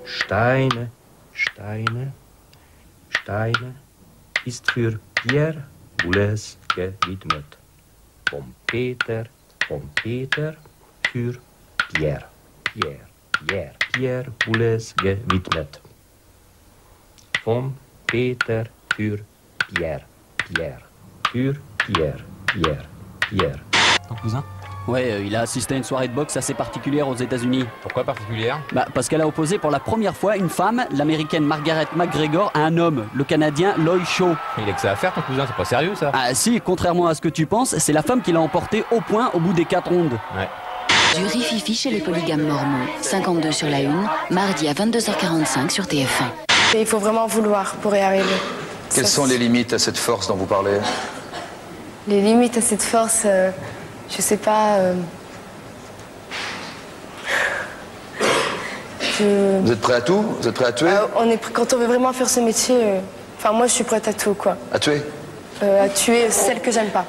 Steine, Steine, Steine ist für Pierre Boulez gewidmet. Vom Peter für Pierre, Pierre Boulez gewidmet. Vom Peter für Pierre, für Pierre. Ton cousin? Ouais, il a assisté à une soirée de boxe assez particulière aux États-Unis. Pourquoi particulière? Parce qu'elle a opposé pour la première fois une femme, l'américaine Margaret McGregor, à un homme, le canadien Lloyd Shaw. Il a que ça à faire ton cousin, c'est pas sérieux ça? Ah si, contrairement à ce que tu penses, c'est la femme qui l'a emporté au point au bout des 4 rondes. Ouais. Du rififi chez les polygames mormons, 52 sur la une, mardi à 22h45 sur TF1. Et il faut vraiment vouloir pour y arriver. Quelles sont les limites à cette force dont vous parlez? Les limites à cette force, je sais pas. Vous êtes prêt à tout? Vous êtes prêt à tuer? Quand on veut vraiment faire ce métier, enfin moi je suis prête à tout quoi. À tuer? À tuer celle que j'aime pas.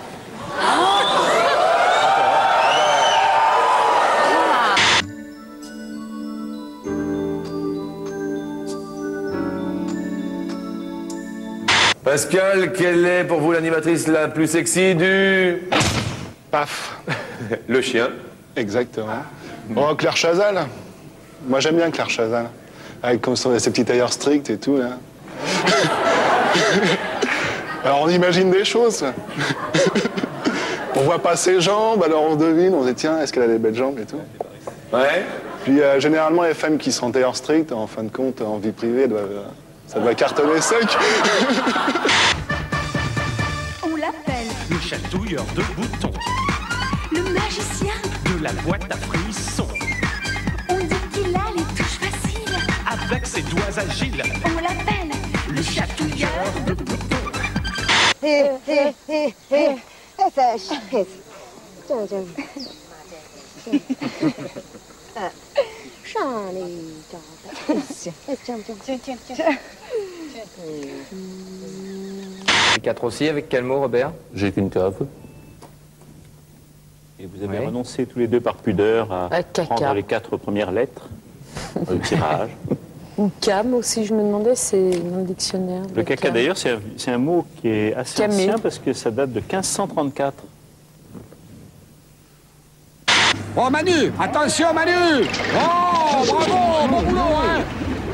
Pascal, quelle est pour vous l'animatrice la plus sexy du... Paf. Le chien. Exactement. Bon, Claire Chazal. Moi, j'aime bien Claire Chazal. Avec comme ses petits tailleurs stricts et tout, là. Alors, on imagine des choses. On voit pas ses jambes, alors on devine, on se dit, tiens, est-ce qu'elle a des belles jambes et tout. Ouais. Puis, généralement, les femmes qui sont en tailleurs stricts, en fin de compte, en vie privée, ça doit cartonner sec. On l'appelle le chatouilleur de boutons, le magicien de la boîte à frissons. On dit qu'il a les touches faciles. Avec ses doigts agiles, On l'appelle le chatouilleur de boutons. Les 4 aussi, avec quel mot, Robert? J'ai qu'une cave. Et vous avez renoncé tous les deux par pudeur à prendre les 4 premières lettres. Le tirage. Ou cam aussi, je me demandais, c'est dans le dictionnaire. Le caca, d'ailleurs, c'est un mot qui est assez ancien parce que ça date de 1534. Oh Manu, attention Manu! Oh, bravo, bon boulot, hein!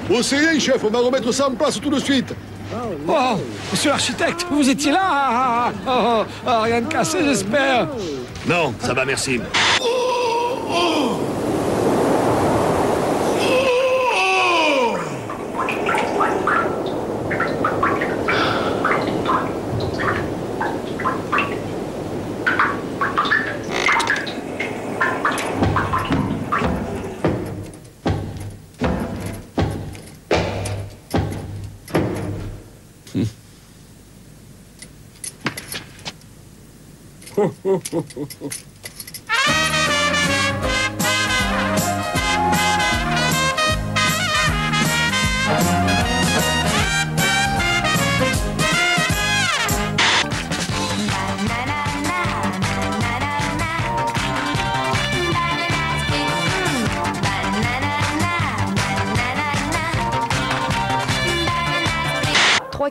Oh c'est rien chef, on va remettre ça en place tout de suite. Oh, monsieur l'architecte, vous étiez là? Rien de cassé, j'espère. Non, ça va, merci.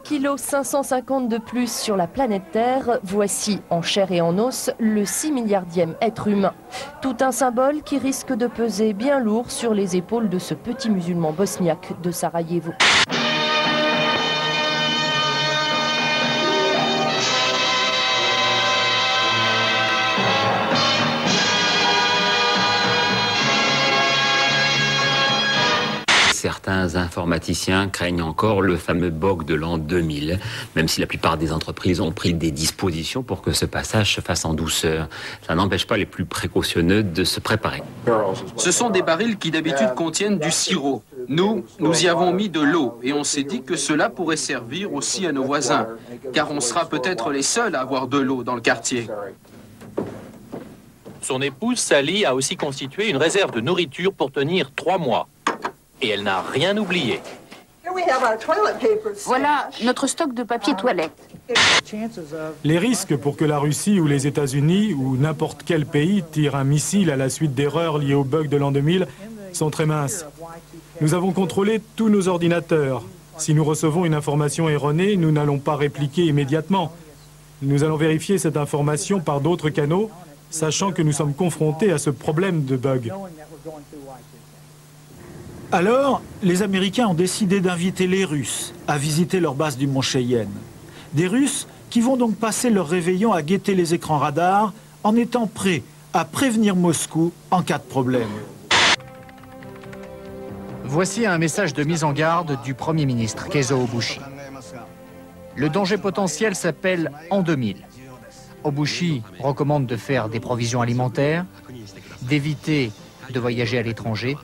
Kg 550 de plus sur la planète Terre, voici en chair et en os le 6 milliardième être humain. Tout un symbole qui risque de peser bien lourd sur les épaules de ce petit musulman bosniaque de Sarajevo. Certains informaticiens craignent encore le fameux bug de l'an 2000, même si la plupart des entreprises ont pris des dispositions pour que ce passage se fasse en douceur. Ça n'empêche pas les plus précautionneux de se préparer. Ce sont des barils qui d'habitude contiennent du sirop. Nous y avons mis de l'eau et on s'est dit que cela pourrait servir aussi à nos voisins, car on sera peut-être les seuls à avoir de l'eau dans le quartier. Son épouse, Sally, a aussi constitué une réserve de nourriture pour tenir 3 mois. Et elle n'a rien oublié. Voilà notre stock de papier toilette. Les risques pour que la Russie ou les États-Unis ou n'importe quel pays tire un missile à la suite d'erreurs liées au bug de l'an 2000 sont très minces. Nous avons contrôlé tous nos ordinateurs. Si nous recevons une information erronée, nous n'allons pas répliquer immédiatement. Nous allons vérifier cette information par d'autres canaux, sachant que nous sommes confrontés à ce problème de bug. Alors, les Américains ont décidé d'inviter les Russes à visiter leur base du Mont Cheyenne. Des Russes qui vont donc passer leur réveillon à guetter les écrans radars en étant prêts à prévenir Moscou en cas de problème. Voici un message de mise en garde du Premier ministre, Keizo Obuchi. Le danger potentiel s'appelle An 2000. Obuchi recommande de faire des provisions alimentaires, d'éviter de voyager à l'étranger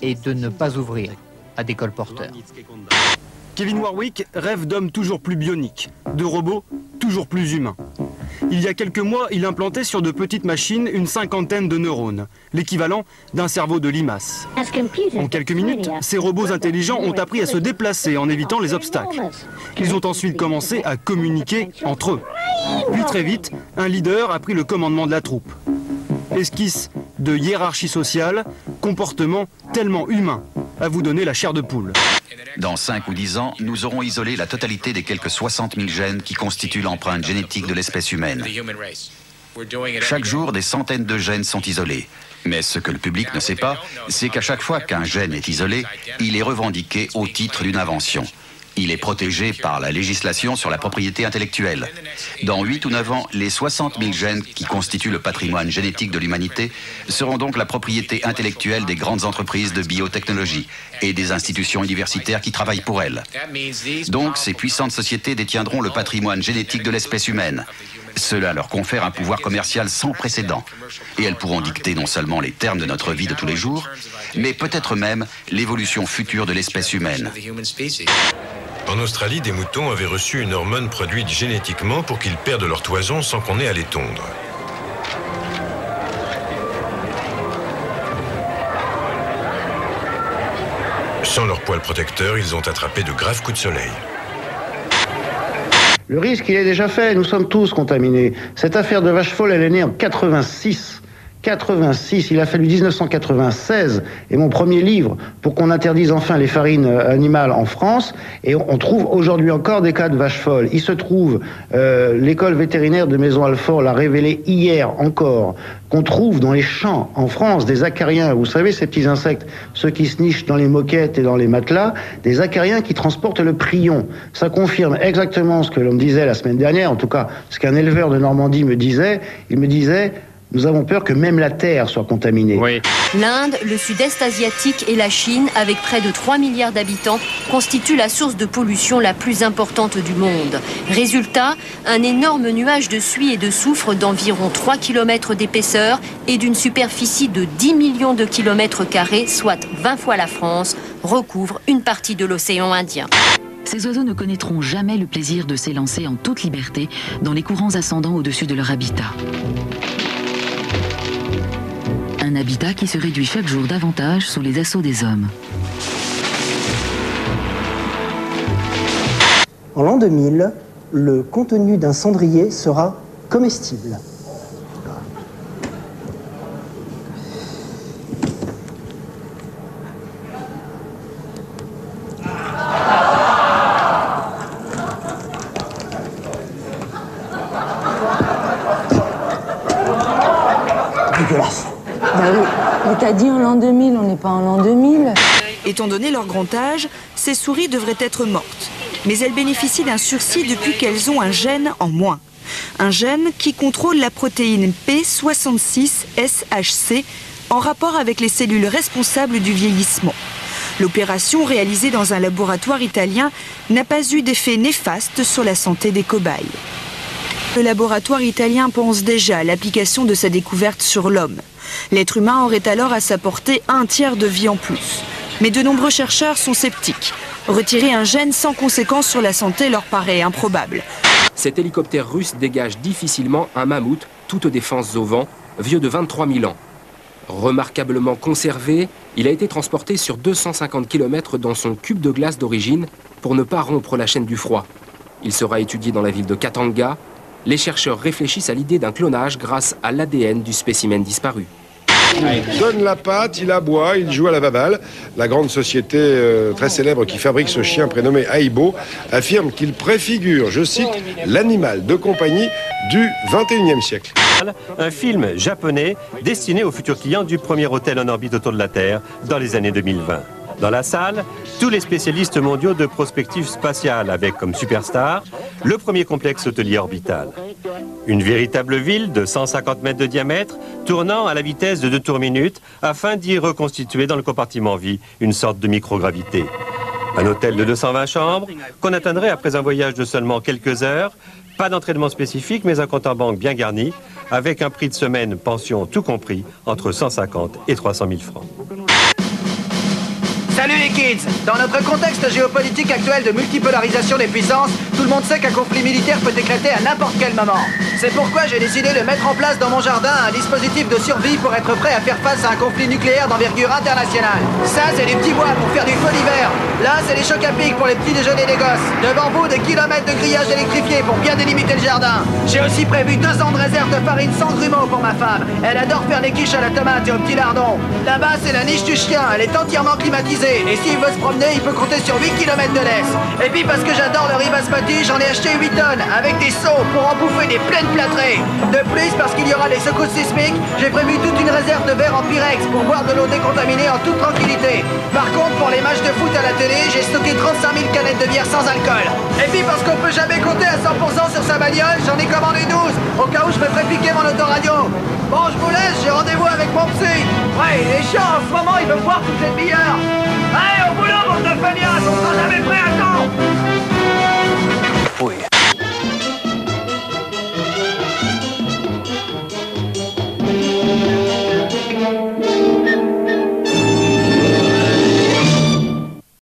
et de ne pas ouvrir à des colporteurs. Kevin Warwick rêve d'hommes toujours plus bioniques, de robots toujours plus humains. Il y a quelques mois, il implantait sur de petites machines une 50aine de neurones, l'équivalent d'un cerveau de limace. En quelques minutes, ces robots intelligents ont appris à se déplacer en évitant les obstacles. Ils ont ensuite commencé à communiquer entre eux. Puis très vite, un leader a pris le commandement de la troupe. Esquisse de hiérarchie sociale, comportement tellement humain, à vous donner la chair de poule. Dans 5 ou 10 ans, nous aurons isolé la totalité des quelques 60 000 gènes qui constituent l'empreinte génétique de l'espèce humaine. Chaque jour, des centaines de gènes sont isolés. Mais ce que le public ne sait pas, c'est qu'à chaque fois qu'un gène est isolé, il est revendiqué au titre d'une invention. Il est protégé par la législation sur la propriété intellectuelle. Dans 8 ou 9 ans, les 60 000 gènes qui constituent le patrimoine génétique de l'humanité seront donc la propriété intellectuelle des grandes entreprises de biotechnologie et des institutions universitaires qui travaillent pour elles. Donc, ces puissantes sociétés détiendront le patrimoine génétique de l'espèce humaine. Cela leur confère un pouvoir commercial sans précédent. Et elles pourront dicter non seulement les termes de notre vie de tous les jours, mais peut-être même l'évolution future de l'espèce humaine. En Australie, des moutons avaient reçu une hormone produite génétiquement pour qu'ils perdent leur toison sans qu'on ait à les tondre. Sans leur poil protecteur, ils ont attrapé de graves coups de soleil. Le risque, il est déjà fait. Nous sommes tous contaminés. Cette affaire de vache folle, elle est née en 86. 86, il a fallu 1996 et mon premier livre pour qu'on interdise enfin les farines animales en France, et on trouve aujourd'hui encore des cas de vaches folles. Il se trouve, l'école vétérinaire de Maisons-Alfort l'a révélé hier encore, qu'on trouve dans les champs en France des acariens, vous savez ces petits insectes, ceux qui se nichent dans les moquettes et dans les matelas, des acariens qui transportent le prion. Ça confirme exactement ce que l'on me disait la semaine dernière, en tout cas ce qu'un éleveur de Normandie me disait. Il me disait: nous avons peur que même la Terre soit contaminée. Oui. L'Inde, le sud-est asiatique et la Chine, avec près de 3 milliards d'habitants, constituent la source de pollution la plus importante du monde. Résultat, un énorme nuage de suie et de soufre d'environ 3 km d'épaisseur et d'une superficie de 10 millions de kilomètres carrés, soit 20 fois la France, recouvre une partie de l'océan Indien. Ces oiseaux ne connaîtront jamais le plaisir de s'élancer en toute liberté dans les courants ascendants au-dessus de leur habitat. Un habitat qui se réduit chaque jour davantage sous les assauts des hommes. En l'an 2000, le contenu d'un cendrier sera comestible. Dégueulasse. Bah oui, mais t'as dit en l'an 2000, on n'est pas en l'an 2000. Étant donné leur grand âge, ces souris devraient être mortes. Mais elles bénéficient d'un sursis depuis qu'elles ont un gène en moins. Un gène qui contrôle la protéine P66SHC en rapport avec les cellules responsables du vieillissement. L'opération, réalisée dans un laboratoire italien, n'a pas eu d'effet néfaste sur la santé des cobayes. Le laboratoire italien pense déjà à l'application de sa découverte sur l'homme. L'être humain aurait alors à sa portée un tiers de vie en plus. Mais de nombreux chercheurs sont sceptiques. Retirer un gène sans conséquence sur la santé leur paraît improbable. Cet hélicoptère russe dégage difficilement un mammouth, toute défense au vent, vieux de 23 000 ans. Remarquablement conservé, il a été transporté sur 250 km dans son cube de glace d'origine pour ne pas rompre la chaîne du froid. Il sera étudié dans la ville de Katanga. Les chercheurs réfléchissent à l'idée d'un clonage grâce à l'ADN du spécimen disparu. Il donne la pâte, il aboie, il joue à la baballe. La grande société très célèbre qui fabrique ce chien prénommé Aibo affirme qu'il préfigure, je cite, l'animal de compagnie du 21e siècle. Un film japonais destiné aux futurs clients du premier hôtel en orbite autour de la Terre dans les années 2020. Dans la salle, tous les spécialistes mondiaux de prospective spatiale avec comme superstar le premier complexe hôtelier orbital. Une véritable ville de 150 mètres de diamètre tournant à la vitesse de 2 tours minutes afin d'y reconstituer dans le compartiment vie une sorte de microgravité. Un hôtel de 220 chambres qu'on atteindrait après un voyage de seulement quelques heures, pas d'entraînement spécifique mais un compte en banque bien garni avec un prix de semaine pension tout compris entre 150 et 300 000 francs. Salut les kids! Dans notre contexte géopolitique actuel de multipolarisation des puissances, tout le monde sait qu'un conflit militaire peut éclater à n'importe quel moment. C'est pourquoi j'ai décidé de mettre en place dans mon jardin un dispositif de survie pour être prêt à faire face à un conflit nucléaire d'envergure internationale. Ça, c'est des petits bois pour faire du feu d'hiver. Là, c'est des chocs à pic pour les petits déjeuners des gosses. Devant vous, des kilomètres de grillage électrifié pour bien délimiter le jardin. J'ai aussi prévu 2 ans de réserve de farine sans grumeaux pour ma femme. Elle adore faire des quiches à la tomate et au petit lardon. Là-bas, c'est la niche du chien. Elle est entièrement climatisée. Et s'il veut se promener, il peut compter sur 8 km de laisse. Et puis parce que j'adore le riz basmati, j'en ai acheté 8 tonnes avec des seaux pour en bouffer des pleines plâtrées. De plus, parce qu'il y aura des secousses sismiques, j'ai prévu toute une réserve de verre en Pyrex pour boire de l'eau décontaminée en toute tranquillité. Par contre, pour les matchs de foot à la télé, j'ai stocké 35 000 canettes de bière sans alcool. Et puis parce qu'on peut jamais compter à 100% sur sa bagnole, j'en ai commandé 12 au cas où je me ferais piquer mon autoradio. Bon, je vous laisse, j'ai rendez-vous avec mon psy. Ouais, il est chiant en ce moment, il veut me voir toutes les demi-heures. Allez, au bout.